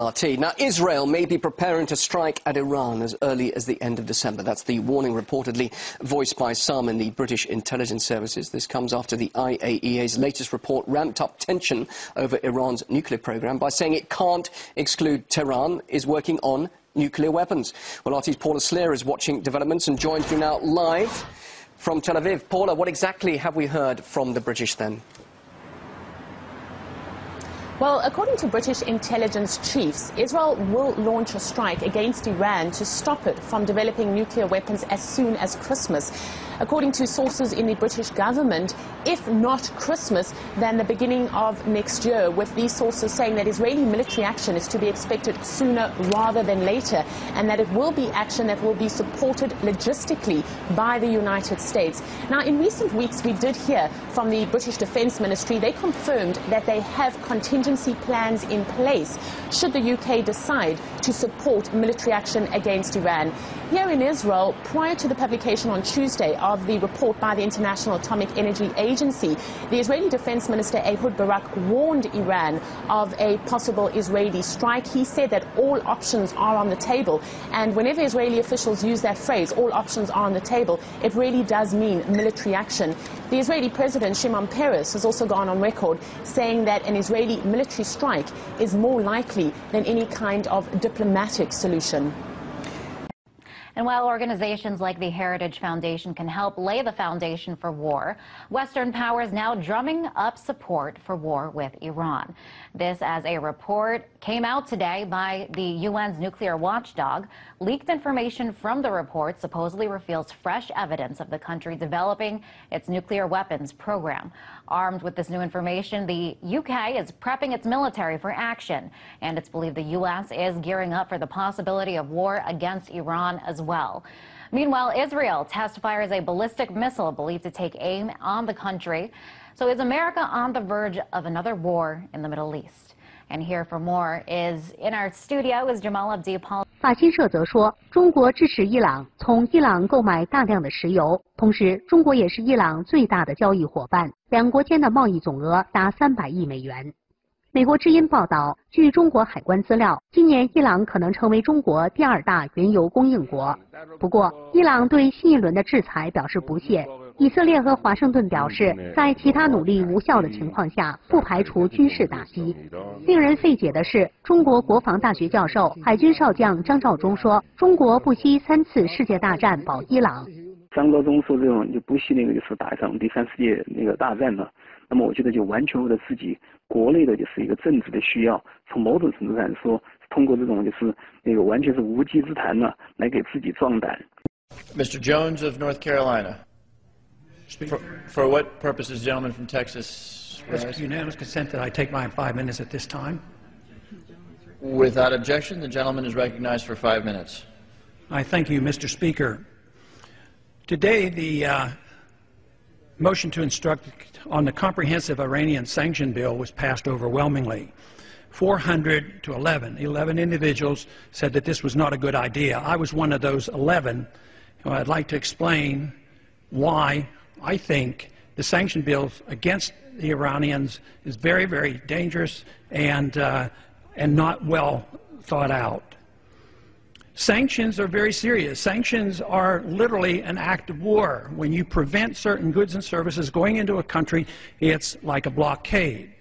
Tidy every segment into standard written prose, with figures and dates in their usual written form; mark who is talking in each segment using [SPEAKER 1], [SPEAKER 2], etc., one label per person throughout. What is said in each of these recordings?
[SPEAKER 1] RT. Now, Israel may be preparing to strike at Iran as early as the end of December. That's the warning reportedly voiced by some in the British intelligence services. This comes after the IAEA's latest report ramped up tension over Iran's nuclear program by saying it can't exclude Tehran is working on nuclear weapons. Well, RT's Paula Sleer is watching developments and joins you now live from Tel Aviv. Paula, what exactly have we heard from the British then?
[SPEAKER 2] Well, according to British intelligence chiefs, Israel will launch a strike against Iran to stop it from developing nuclear weapons as soon as Christmas. According to sources in the British government, if not Christmas, then the beginning of next year, with these sources saying that Israeli military action is to be expected sooner rather than later, and that it will be action that will be supported logistically by the United States. Now, in recent weeks, we did hear from the British Defence Ministry. They confirmed that they have contingency plans in place should the UK decide to support military action against Iran. Here in Israel, prior to the publication on Tuesday of the report by the International Atomic Energy Agency, the Israeli Defense Minister Ehud Barak warned Iran of a possible Israeli strike. He said that all options are on the table, and whenever Israeli officials use that phrase, all options are on the table, it really does mean military action. The Israeli President Shimon Peres has also gone on record saying that an Israeli military strike is more likely than any kind of diplomatic solution.
[SPEAKER 3] And while organizations like the Heritage Foundation can help lay the foundation for war, Western powers now drumming up support for war with Iran. This as a report came out today by the UN's nuclear watchdog. Leaked information from the report supposedly reveals fresh evidence of the country developing its nuclear weapons program. Armed with this new information, the UK is prepping its military for action, and it's believed the US is gearing up for the possibility of war against Iran as well. Meanwhile, Israel test fires a ballistic missile believed to take aim on the country. So is America on the verge of another war in the Middle East? And here for more is in our studio is Jamal Abdi-Paul.
[SPEAKER 4] 法新社则说，中国支持伊朗从伊朗购买大量的石油，同时中国也是伊朗最大的交易伙伴，两国间的贸易总额达300亿美元。美国之音报道，据中国海关资料，今年伊朗可能成为中国第2大原油供应国。不过，伊朗对新一轮的制裁表示不屑。以色列和华盛顿表示，在其他努力无效的情况下，不排除军事打击。令人费解的是，中国国防大学教授、海军少将张召忠说，中国不惜3次世界大战保伊朗。
[SPEAKER 5] 张召忠说这种就不惜就是打一场第3世界大战了。那么我觉得就完全为了自己国内的就是一个政治的需要，从某种程度上说，通过这种就是完全是无稽之谈了，来给自己壮胆。
[SPEAKER 6] Mr. Jones of North Carolina. For what purposes, gentleman from Texas?
[SPEAKER 7] With unanimous consent that I take my 5 minutes at this time.
[SPEAKER 6] Without objection, the gentleman is recognized for 5 minutes.
[SPEAKER 7] I thank you, Mr. Speaker. Today, the motion to instruct on the comprehensive Iranian sanction bill was passed overwhelmingly. 400 to 11. 11 individuals said that this was not a good idea. I was one of those 11. I'd like to explain why I think the sanction bills against the Iranians is very, very dangerous and not well thought out. Sanctions are very serious. Sanctions are literally an act of war. When you prevent certain goods and services going into a country, it's like a blockade.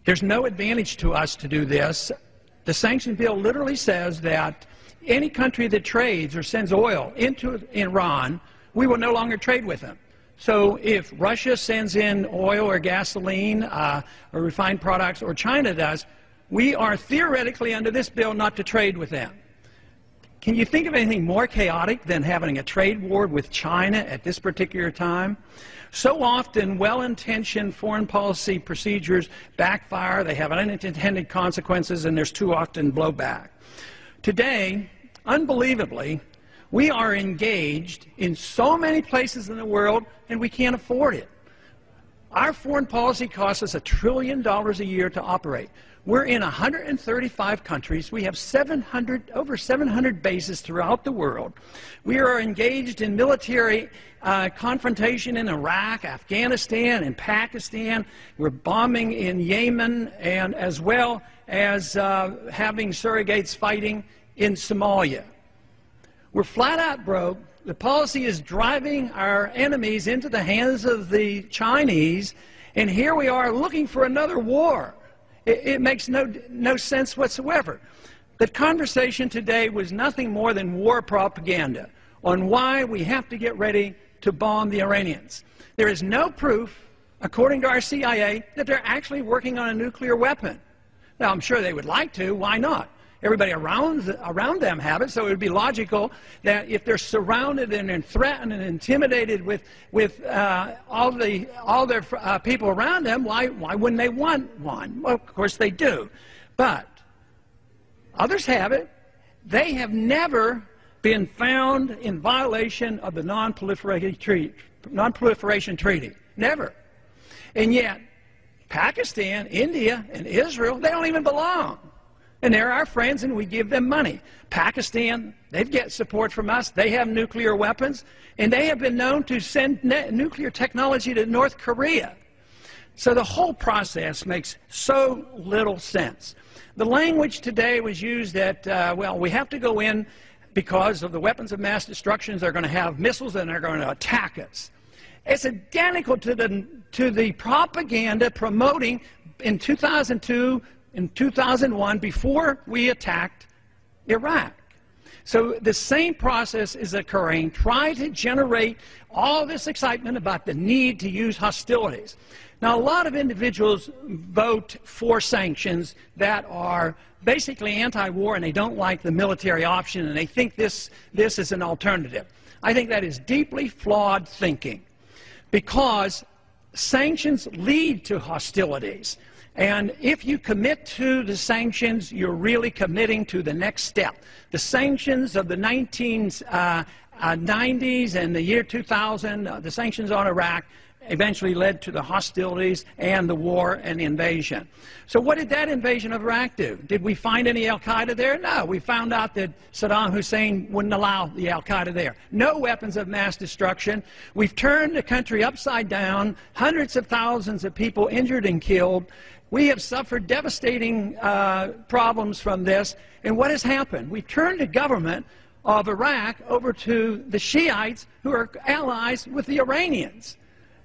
[SPEAKER 7] There's no advantage to us to do this. The sanction bill literally says that any country that trades or sends oil into Iran, we will no longer trade with them. So if Russia sends in oil or gasoline or refined products, or China does, we are theoretically under this bill not to trade with them. Can you think of anything more chaotic than having a trade war with China at this particular time? So often, well-intentioned foreign policy procedures backfire, they have unintended consequences, and there's too often blowback. Today, unbelievably, we are engaged in so many places in the world, and we can't afford it. Our foreign policy costs us $1 trillion a year to operate. We're in 135 countries. We have over 700 bases throughout the world. We are engaged in military confrontation in Iraq, Afghanistan, and Pakistan. We're bombing in Yemen, and as well as having surrogates fighting in Somalia. We're flat out broke. The policy is driving our enemies into the hands of the Chinese, and here we are looking for another war. It makes no sense whatsoever. The conversation today was nothing more than war propaganda on why we have to get ready to bomb the Iranians. There is no proof, according to our CIA, that they're actually working on a nuclear weapon. Now, I'm sure they would like to. Why not? Everybody around them have it, so it would be logical that if they're surrounded and threatened and intimidated with all their people around them, why wouldn't they want one? Well, of course they do. But others have it. They have never been found in violation of the Non-Proliferation Treaty. Never. And yet, Pakistan, India, and Israel, they don't even belong. And they're our friends, and we give them money. Pakistan, they get support from us. They have nuclear weapons, and they have been known to send nuclear technology to North Korea. So the whole process makes so little sense. The language today was used that, well, we have to go in because of the weapons of mass destruction. They're going to have missiles, and they're going to attack us. It's identical to the propaganda promoting in 2002 in 2001, before we attacked Iraq. So the same process is occurring. Try to generate all this excitement about the need to use hostilities. Now, a lot of individuals vote for sanctions that are basically anti-war, and they don't like the military option, and they think this is an alternative. I think that is deeply flawed thinking, because sanctions lead to hostilities. And if you commit to the sanctions, you're really committing to the next step. The sanctions of the 1990s and the year 2000, the sanctions on Iraq, eventually led to the hostilities and the war and the invasion. So what did that invasion of Iraq do? Did we find any al-Qaeda there? No. We found out that Saddam Hussein wouldn't allow the al-Qaeda there. No weapons of mass destruction. We've turned the country upside down, hundreds of thousands of people injured and killed. We have suffered devastating problems from this. And what has happened? We've turned the government of Iraq over to the Shiites, who are allies with the Iranians.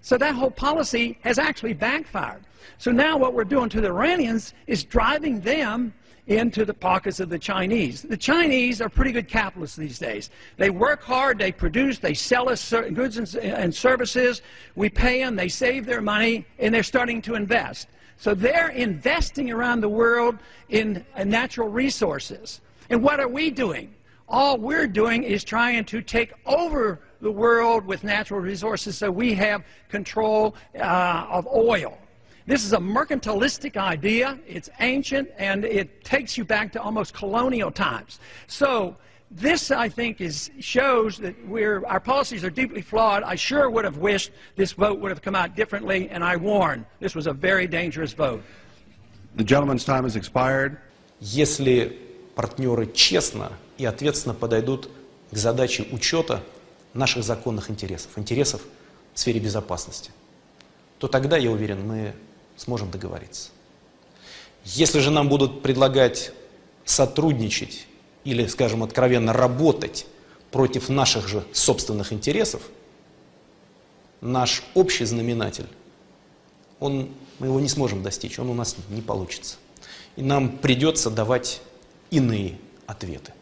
[SPEAKER 7] So that whole policy has actually backfired. So now what we're doing to the Iranians is driving them into the pockets of the Chinese. The Chinese are pretty good capitalists these days. They work hard, they produce, they sell us goods and services. We pay them, they save their money, and they're starting to invest. So they're investing around the world in natural resources. And what are we doing? All we're doing is trying to take over the world with natural resources so we have control of oil. This is a mercantilistic idea. It's ancient, and it takes you back to almost colonial times. So this, I think, shows that our policies are deeply flawed. I sure would have wished this vote would have come out differently, and I warn, this was a very dangerous vote.
[SPEAKER 8] The gentleman's time has expired.
[SPEAKER 9] Если партнеры честно и ответственно подойдут к задаче учета наших законных интересов в сфере безопасности, то тогда, я уверен, мы сможем договориться. Если же нам будут предлагать сотрудничать или, скажем, откровенно работать против наших же собственных интересов, наш общий знаменатель, мы его не сможем достичь, он у нас не получится. И нам придется давать иные ответы.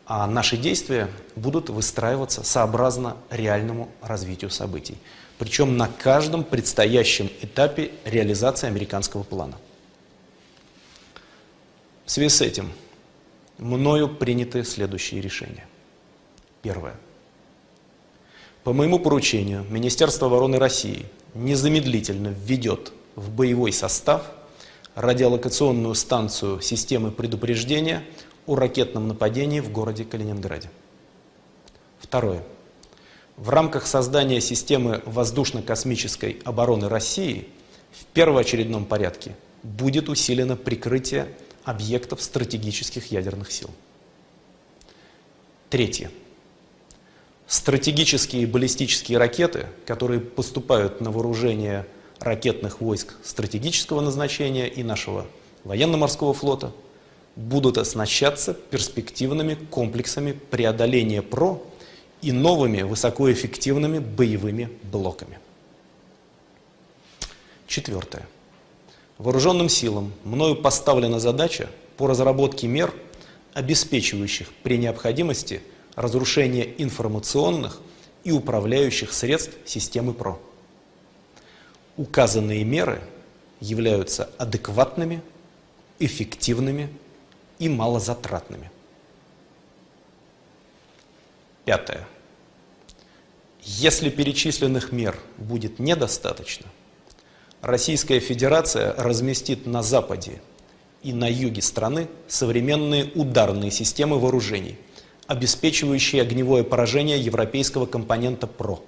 [SPEAKER 9] А наши действия будут выстраиваться сообразно реальному развитию событий. Причем на каждом предстоящем этапе реализации американского плана. В связи с этим мною приняты следующие решения. Первое. По моему поручению Министерство обороны России незамедлительно введет в боевой состав радиолокационную станцию системы предупреждения о ракетном нападении в городе Калининграде. Второе. В рамках создания системы воздушно-космической обороны России в первоочередном порядке будет усилено прикрытие объектов стратегических ядерных сил. Третье. Стратегические баллистические ракеты, которые поступают на вооружение ракетных войск стратегического назначения и нашего военно-морского флота, будут оснащаться перспективными комплексами преодоления ПРО и новыми высокоэффективными боевыми блоками. Четвертое. Вооруженным силам мною поставлена задача по разработке мер, обеспечивающих при необходимости разрушение информационных и управляющих средств системы ПРО. Указанные меры являются адекватными, эффективными и малозатратными. Пятое. Если перечисленных мер будет недостаточно, Российская Федерация разместит на западе и на юге страны современные ударные системы вооружений, обеспечивающие огневое поражение европейского компонента ПРО.